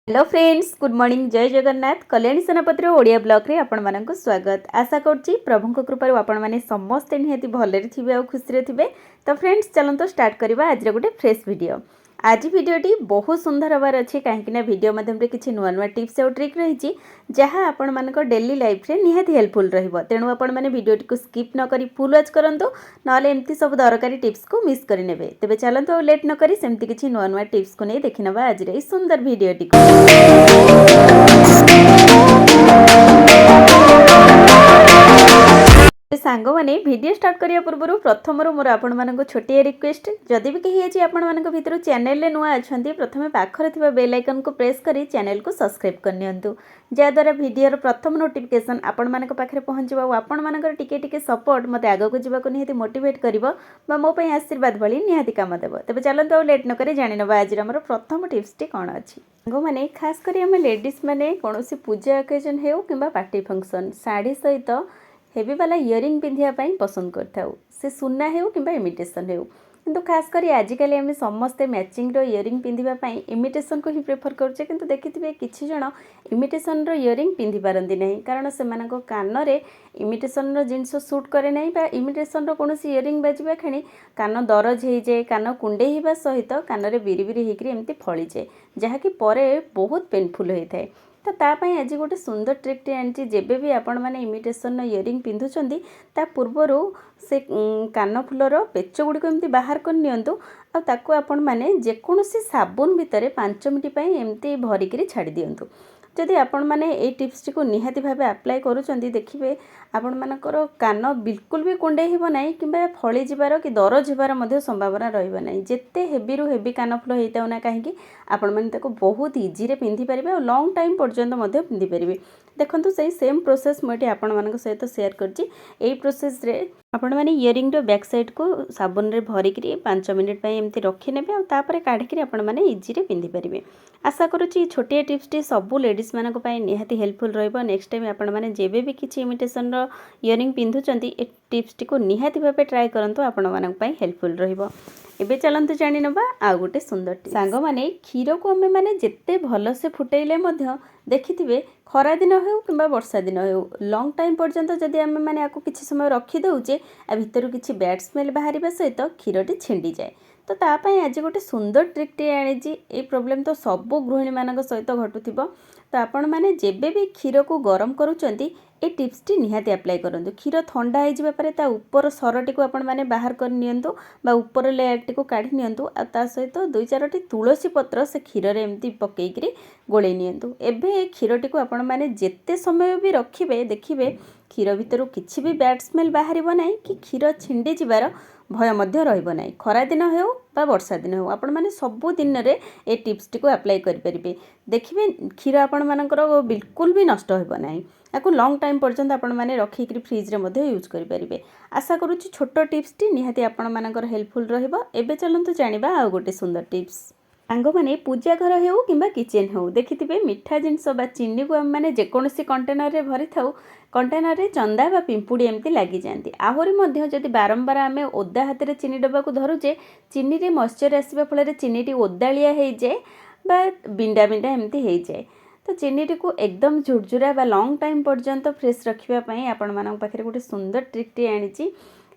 Hello friends, good morning. जय Jagannath. Kalyani सेनापतिर Odia blog रे आपण मानक स्वागत। आशा करछि प्रभु कृपा आपण माने समस्त निहाती भलरे थिबे और खुशी रे थिबे। तो फ्रेंड्स चलंतो स्टार्ट करबा आज गोटे फ्रेश वीडियो। आज वीडियोटी बहुत सुंदर हबार अच्छे कहीं वीडियो माध्यम किसी नुआ नुआ टिप्स और ट्रिक रही जहाँ आपण मानक डेली लाइफ रे निहाती हेल्पफुल रहिबो। तेणु आपण माने वीडियोटी को स्किप न करी फुल वॉच करंतु, नले एमती सब दरकारी टिप्स को मिस करि नेबे। तेबे चलंतो लेट न करी सेमती किसी नुआ नुआ टिप्स को नै देखि नबा आज रे सुंदर वीडियोटी को। सांग मैंने वीडियो स्टार्ट करिया पूर्व प्रथम मोर आपण मानक छोटिया रिक्वेस्ट, जदि भी कहीं आज आपण मानक भितर चैनल नुआ अच्छा प्रथम पाखरे थिबा बेल आइकन को प्रेस करी चैनल को सब्सक्राइब करनियंतु, जहाद्वारा वीडियोर प्रथम नोटिफिकेशन आपण मानक पाखरे पहुँचबा और आपण मानकर टिके टिके सपोर्ट मते आगको जीवाको निहाती मोटिवेट करिवो बा मो पई आशीर्वाद भली निहाती काम देबो। तबे चलंतो लेट न करी जानि नबा आज हमर प्रथम टिप्स टी कोन अछि। सांग माने खास करी हम लेडीज माने कोनोसी पूजा ओकेजन हेउ किबा पार्टी फंक्शन साड़ी सहित हेवी वाला इयरिंग पिंधिया पसंद करथाउ, से सुना हेउ किंबा इमिटेशन हेउ। किंतु खास करी आजिकल आम समस्ते मैचिंग इयरिंग पिंधिबा इमिटेशन को ही प्रेफर करछे। किंतु देखिथिबे किछि जण इमिटेशन इयरिंग पिंधि पारंती नहीं, कारण से मानको कान रे इमिटेशन जिनस सूट करे नहीं बा इमिटेशन कोनोसी इयरिंग बाजिबा खणी कान दरज हो जाए, कान कुंडे होगा सहित कान रे बिरी बिरी होकर एमती फली जाए, जहाँकि परे बहुत पेनफुल होता है। तो तापाई आज गोटे सुंदर ट्रिकटे आनी, जेबे भी आपण मैंने इमिटेशन इयरिंग पिंधुचंदी ता पूर्वर से कान फुलर पेच गुड़िक एमती बाहर कर नियंतु आ ताकू आपण मैंने जेकोसी साबुन भितर 5 मिनिट एमती भरिकी छाड़ी दियंतु। जदि आपण मैंने ये टिप्स को निहाती भावे अप्लाई करूचंदी, देखिए आपण मानकर कान बिल्कुल भी कुंडे हिबो नाही किंबा फली जिबार कि दरज हिबार मध्य संभावना रहिबो नाही। जेते हेवी रु हेवी कान फुल होइताउ ना कहीं आपण माने ताको बहुत इजी रे पिंधि परिबे और लॉन्ग टाइम पर्यंत मध्य पिंधि परिबे। देखंतु सही सेम प्रोसेस मुझे आपण मानक सहित शेयर करछि। एई प्रोसेस रे आपण माने इयरिंग रो बैक साइड को साबुन रे भरिकी 5 मिनिट पई एमती रखि नेबे और तापर काढिकी आपण माने इजी रे पिंधि परिबे। आशा करूछि छोटिया टिप्स टी सब लेडीज मानक पई निहाती हेल्पफुल रहइबो। नेक्स्ट टाइम आपण माने जेबे भी किछि इमिटेशन रो इयरिंग पिंधुचंती ए टिप्स टी को निहाती भावे ट्राई करंतु, आपण मानक पई हेल्पफुल रहइबो। एबे चलंतु जानि नबा आ गोटे सुंदर टिप्स। सांग माने क्षीर को हमें माने जेते भल से फुटेइले मध्य देखिथिबे खरा दिन हो कि वर्षा दिन हो लॉन्ग टाइम पर्यंत जदि आम मैंने आपको किसी समय रखी दौचे आ भितर किसी बैड स्मेल बाहर सहित क्षीरटी छिंडी जाए। तो तापाई आज गोटे सुंदर ट्रिकटे आनी, ये प्रोब्लेम तो सबू गृहिणी मान सहित घटुथिबो। तो आपण मैंने जेबे भी क्षीर को गरम करूचंती ए टिप्स टी निहाती अप्लाई करंतु। क्षीर ठंडा हो जाबा परे ता ऊपर सरटी को आपण मैंने बाहर कर नियंतु बा ऊपर लेयर टी को काढी नियंतु आ ता सहित 2-4टी तुलसी पत्र से क्षीर रे एमती पकेइकरी गोळेई नियंतु। एबे क्षीरटी को आपण मैंने जेते समय भी रखिबे देखिबे क्षीर भितर किछि भी बैड स्मेल बाहरिबो नाही कि क्षीर छिंडी जिबार भय मध्य रहिबो नाही। खरा दिन हो बा वर्षा दिन हो आपण माने सबु दिन रे ए टिप्स टी को अप्लाई करि परिबे। देखिबे क्षीर आपण मानकर बिल्कुल भी नष्ट होइबो नाही। याकू लॉन्ग टाइम पर्यंत आपण माने रखिकरी फ्रिज रे मध्य यूज करि परिबे। आशा करूछि छोट टिप्स टी निहाती आपण मानकर हेल्पफुल रहिबो। एबे चलंतु जानिबा आ गोटे सुंदर टिप्स। सांग माने पूजा घर हो कि किचेन हो देखिथिबे मिठा जिनस बा चीनी को आम माने जेकोसी कंटेनर रे भरी थाउ, कंटेनर रे चंदा बा पिंपुड़ी एमती लगी जाती। आहरी मध्य जदि बारंबार आम ओदा हाथ में चीनी डब्बा को धरुचे चीनी रे मॉइस्चर आसवा फल चीनीटी ओदालिया हो जाए बा बिंडा बिंडा एमती हो जाए। तो चीनीटी को एकदम झुरझुरा बा लॉन्ग टाइम पर्यंत फ्रेश रखापी आपण मान पाखे गोटे सुंदर ट्रिकटे आनी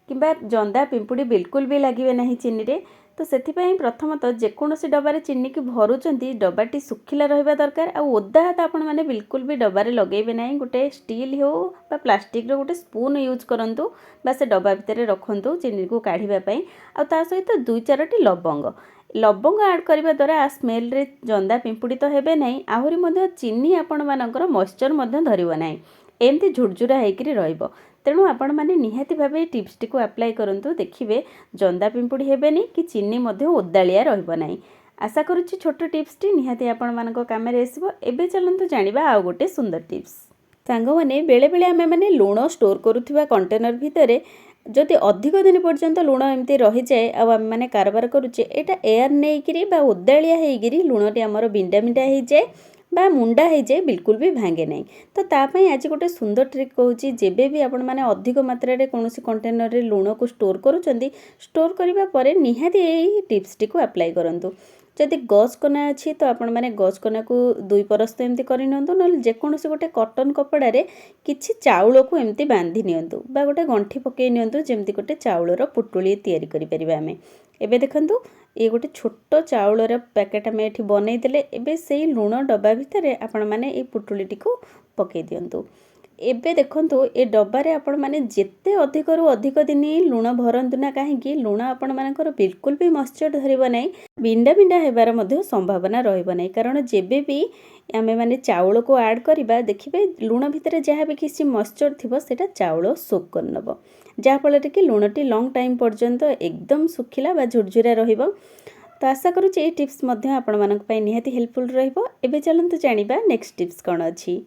कि जंदा पिंपुड़ी बिल्कुल भी लगे ना चीनी रे। तो सेथिपाई प्रथमतः जेकोसी डब्बारे चीनी की भरुचंती डब्बाटी सुखिला रहिबा दरकार आ ओदा हाथ आपण माने बिल्कुल भी डब्बारे लगेबे नाही। गोटे स्टील हो बा प्लास्टिक रो गोटे स्पून यूज करंतु बा से डब्बा भितर रखंतु चीनी को काढिबा पई आ ता सहित 2-4टी लवंग ऐड करबा द्वारा आ स्मेल रे जंदा पिंपुड़ी तो हेबे नाही, आहुरी मध्य चीनी आपण मानकर मॉइस्चर मध्य धरिबो नाही, एमती झुरझुरा हेकरी रहिबो। तेणु आपण माने निहाती भावे टिप्स टी को अप्लाई करंतु, देखिबे जंदा पिंपुड़ी हेबेनी कि चीनी मध्य ओदालिया रहिबो नाही। आशा करूछि छोट टिप्स टी निहाती आपण मानक काम रे आसीबो। एबे चलंतु जानिबा आ गोटे सुंदर टिप्स। सांग माने बेले बेले आमे माने लूण स्टोर करूथिबा कंटेनर भितरे जदि अधिक दिन पर्यंत लूण एमती रही जाए आ आम मैंने कारबार करुचे एटा एयर नहीं बा ओदालिया होगी लूणटी आमर बिंडा बिंडा हो जाए बा मुंडा हो जाए, बिल्कुल भी भांगे नहीं। तो तापाई आज गोटे सुंदर ट्रिक कहूँ, जेबे भी आपण माने अधिक मात्रा रे कौनसी कंटेनर रे लूण को स्टोर करुचंदी स्टोर करिबा परे निहाती एही टिप्स टी को अप्लाई करंतु। जदि गज कना अच्छी तो आपण मैंने गज कना को 2 परस्त एमती कर ना जेकोसी गोटे कटन कपड़े किसी चाउल को एमती बांधि नियंतु बा गोटे गंठी पकई नियंतु जेमती गोटे चाउलर पुटुली तैयारी करि परिबा आमे। एबे देखंतु ये गोटे छोट चाउलर पैकेट आम ये बनईदेले एबे से लुण डब्बा भितर आपण मैंने ये पुटुलीटी को पकई दियंतु। एबे देखंतु ए डब्बारे आपण माने जेते अधिक रु अधिक दिन लुण भरंतु ना कहीं लुण आपण मानकर बिल्कुल भी मॉइस्चर धरिबो नै बिंडा बिंडा हेबार मध्य संभावना रहिबो नै कारण जेबे भी आमे माने चाउल को ऐड करिबा देखिबे लुण भितर जहाँ भी किसी मॉइस्चर थिबो सेटा चाउल सोक कर नबो जहाँ फल कि लुणटी लॉन्ग टाइम पर्यंत एकदम सुखिला बा झुरझुरा रहिबो। तो आशा करूँ ये टिप्स मध्य आपण मानक पई निहाती हेल्पफुल रहिबो। एबे चलंतु जानिबा नेक्स्ट टिप्स कोन अछि।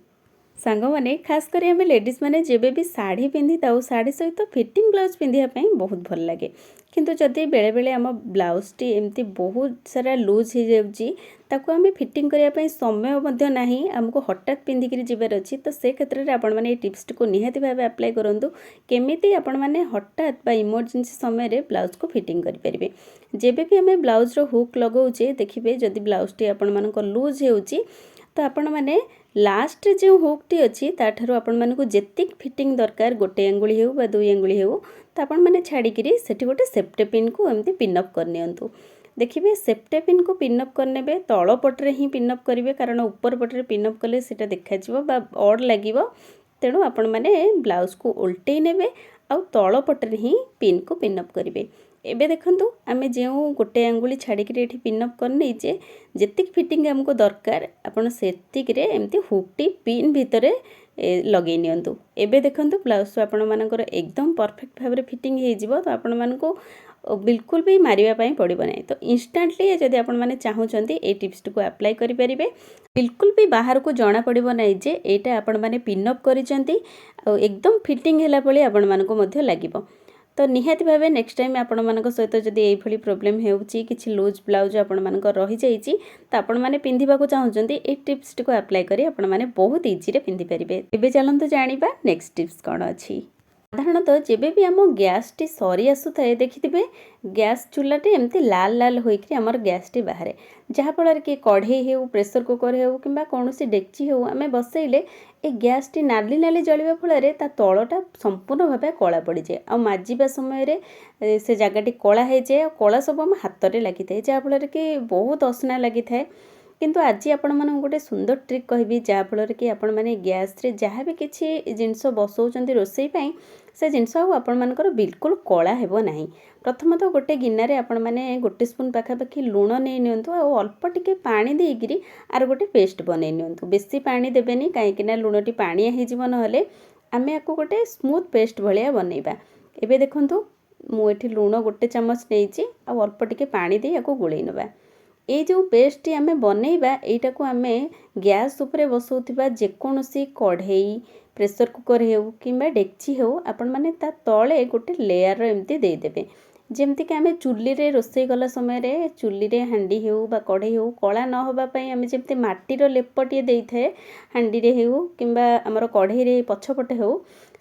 सांग मैंने खास कर आम लेडीज मैंने जेबे भी साड़ी पिंधि था साड़ी सहित फिटिंग ब्लाउज पिंधापी बहुत भल लगे किंतु जदि बेले बेले आम ब्लाउज टी एमती बहुत सारा लूज हो जाऊँगी ताकू आम फिटिंग करने समय नहीं आमको हठात पिंधिक जबार अच्छी तो से क्षेत्र में आपण मैंने टिप्स को निहाती भाव अप्लाई करूँ केमी आपण मैंने हठात बा इमरजेंसी समय ब्लाउज को फिटिंग करेंगे। जेबे भी आम ब्लाउज हुक लगाऊे देखिए जदि ब्लाउज टी आपण मान लूज हो तो आपण मैंने लास्ट जो हुकटी अच्छी ताठारू आपण मानक जेतिक फिटिंग दरकार गोटे अंगुली हो बा 2 अंगुली हो तो आपण मैंने छाड़ी सेठी गोटे सेफ्टी पिन को एमती पिनअप करनियंतु। देखिए सेफ्टी पिन को पिनअप करने तल पटरे ही पिनअप करेंगे कारण ऊपर पटरे पिनअप कले सेटा देखा बा ऑड लगिवो तेणु आपण मैंने ब्लाउज को उल्टे नेबे आउ तल पटरे ही पिन को पिनअप करेंगे। एबे देखंतु आमे जो गोटे अंगुली छाड़िक ये पिनअप करने जेतिक फिटिंग आमको दरकार आपण सेतिक रे एमती हुकटी पिन भितर लगे नियंतु। एबे देखंतु ब्लाउज आपण मानकर एकदम परफेक्ट भाव फिटिंग हो जिवो तो आपण मानको बिल्कुल भी मारिबा पई पड़िबो नै। तो इंस्टेंटली जदि आपण माने चाहूचंती ए टिप्स को अप्लाई करि परिबे बिल्कुल भी बाहर को जाना पड़िबो नै जे एटा आपण माने पिनअप करिसंती आ एकदम फिटिंग हैला पळी आपण मानको मध्ये लागिबो। तो निहाती भाव नेक्स्ट टाइम आपण मानक सहित जदि ये प्रोब्लेम होउची किछि लूज ब्लाउज आपण मानक रही जाइची तो आपण माने पिंधिबा को चाहूचंती ए टिप्स को अप्लाई करी आपण माने बहुत इजी रे पिंधि परिबे। एबे चलंतु जानिबा नेक्स्ट टिप्स कोन अछि। साधारणतः जेबे भी आम गैस टी सरी आसु थाए देखिथिबे गैस चूल्हाटी एमती लाल लाल होइकरी हमर गैस टी बाहर जहाँफल कि कढ़ई हो प्रेसर कुकर हो कि कौन डेक्ची हो आम बसैले ए गैस टी नाली नाली जलिबा फल ता तलटा संपूर्ण भाव कला पड़ जाए आ माजिबा समय से जगहटी कला हो जाए कला सब आम हाथ में लगी था जहाँफल कि बहुत असना लगी था। किंतु आज आपण मानक गोटे सुंदर ट्रिक कहबी जहाँफल कि आपण माने गैस रे जहाँ भी किसी जिनस बसौचंती रोसई पाई से जिनस आपण मानकर बिल्कुल कला हेबो नाही। प्रथमतः गोटे गिन्नारे आपण माने गोटे स्पून पाखापाखि लुण नहीं नियंतु आ अल्प टिके पानी देइगिरी आर गोटे पेस्ट बनै नियंतु। बेसी पानी देबेनी काहेकि लुणटी पानिया हो जिवो नहले आमे आको गोटे स्मूथ पेस्ट भलिया बनैबा। एबे देखंतु मु एठी लुण गोटे चमच नेइची आ अल्प टिके पानी दे आको गुळै नबा। ये जो पेस्ट टी आमे बनैबा एटा को आमे गैस उपरे बसौथिबा जेकोनोसी कढ़ई प्रेसर कुकर हो कि डेक्ची हो आपण माने ता तले गोटे लेयर एमती दे देबे जेमती कि आमे चुल्ली रे रोसई गला समय रे चुल्ली रे हांडी हो बा कढ़ई हो कला न होबा पई आमे जेमती माटीर लेपटिए देई थाए हांडी रे हो किंबा हमर कढ़ई रे पछपटे हो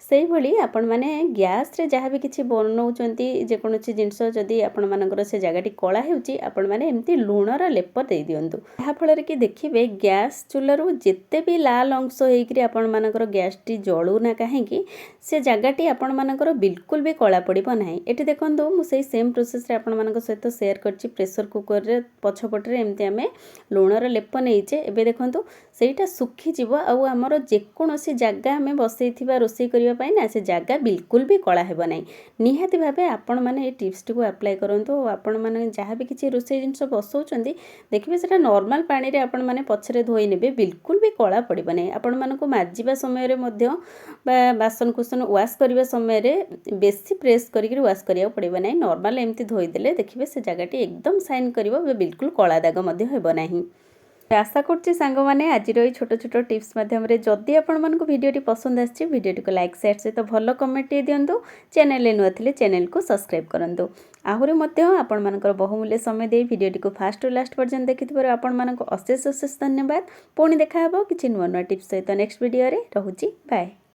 से भली आपण माने गैस रे जहाँ भी किसी बनौचंती जेकोनोसी जिनस जदि आपण मानकर से जगहटी कला हेउची आपण माने एमती लुणर लेप दे दियंतु जहाँ फल कि देखिबे गैस चुल्लारू जेते भी लाल अंश होइकरी आपण मानकर गैस टी जळू ना काहेकि से जगहटी आपण मानकर बिल्कुल भी कला पड़िबो नाही। एठी देखंतु मु सेही सेम प्रोसेस रे आपण मानक सहित शेयर करछि प्रेसर कुकर रे पछपटे रे एमती आमे लुणर लेप नैचे एबे देखंतु सेटा सुखी जीव आउ हमर जेकोनोसी जगह आमे बसैथिबा रोसई करिबा पाई ना से जगह बिल्कुल भी कला हेबो नाही। निहाती भाबे आपण माने ए टिप्स को अप्लाई करंतु आपण माने जहाँ भी किसी रोसई जिनस बसौचंदी देखिबे सेटा नॉर्मल पानी रे आपण माने पछरे धोई नेबे बिल्कुल भी कला पड़िबो नाही। आपण मानको माजिबा समय रे मध्य बा बासन कुसन वाश करिबा समय रे बेसी प्रेस करिक वाश करिया पड़िबो नाही। नॉर्मल एमती धोई देले देखिबे से जगहटी एकदम शाइन करिवो बिल्कुल कला दाग मध्य हेबो नाही। आशा करछि सांग माने आज रही छोट छोट टिप्स माध्यम रे जदि आपण मानको वीडियोटी पसंद आछि वीडियोटी को लाइक शेयर सहित भलो कमेंट दियंतु चैनल ले नुआ थिले चैनल को सब्सक्राइब करंतु। आहुरी मध्य आपण मानकर बहुमूल्य समय दे वीडियोटी को फास्ट टू लास्ट पर्यंत देखिथिबार आपण मानको अशेष अशेष धन्यवाद। पुणी देखा हबो किछि नुआ नुआ टिप्स सहित नेक्स्ट वीडियो रे। रहूछि बाय।